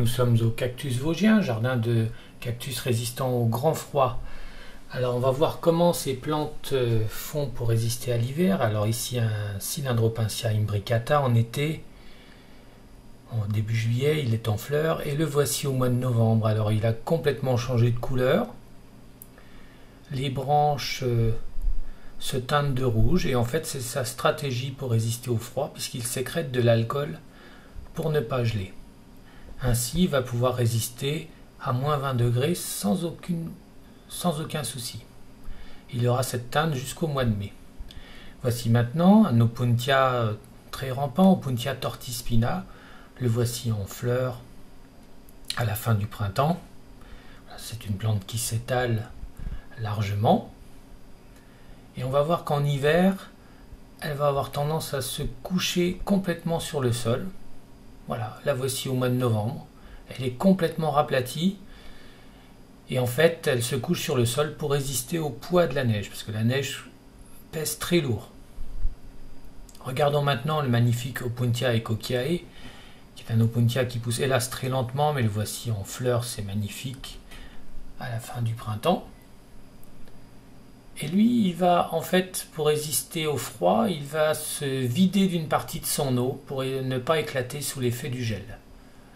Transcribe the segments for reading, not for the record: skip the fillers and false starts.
Nous sommes au Cactus Vosgien, jardin de cactus résistant au grand froid. Alors on va voir comment ces plantes font pour résister à l'hiver. Alors ici un Cylindropincia imbricata en été, en début juillet il est en fleurs et le voici au mois de novembre. Alors il a complètement changé de couleur. Les branches se teintent de rouge et en fait c'est sa stratégie pour résister au froid puisqu'il sécrète de l'alcool pour ne pas geler. Ainsi, il va pouvoir résister à moins 20 degrés sans aucun souci. Il aura cette teinte jusqu'au mois de mai. Voici maintenant un Opuntia très rampant, Opuntia tortispina. Le voici en fleurs à la fin du printemps. C'est une plante qui s'étale largement. Et on va voir qu'en hiver, elle va avoir tendance à se coucher complètement sur le sol. Voilà, la voici au mois de novembre. Elle est complètement raplatie. Et en fait, elle se couche sur le sol pour résister au poids de la neige, parce que la neige pèse très lourd. Regardons maintenant le magnifique Opuntia ecochiae, qui est un Opuntia qui pousse hélas très lentement, mais le voici en fleurs, c'est magnifique, à la fin du printemps. Et lui, il va, en fait, pour résister au froid, il va se vider d'une partie de son eau pour ne pas éclater sous l'effet du gel.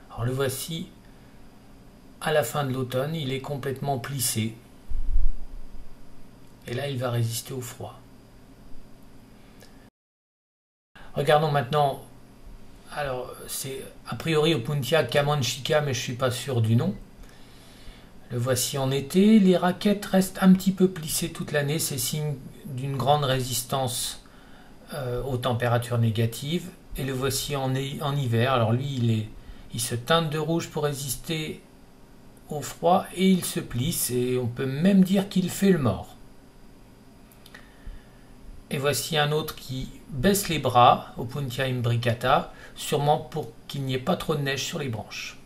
Alors le voici à la fin de l'automne, il est complètement plissé. Et là, il va résister au froid. Regardons maintenant, alors c'est a priori Opuntia camonchica, mais je ne suis pas sûr du nom. Le voici en été, les raquettes restent un petit peu plissées toute l'année, c'est signe d'une grande résistance aux températures négatives. Et le voici en hiver, alors lui il se teinte de rouge pour résister au froid et il se plisse et on peut même dire qu'il fait le mort. Et voici un autre qui baisse les bras, Opuntia imbricata, sûrement pour qu'il n'y ait pas trop de neige sur les branches.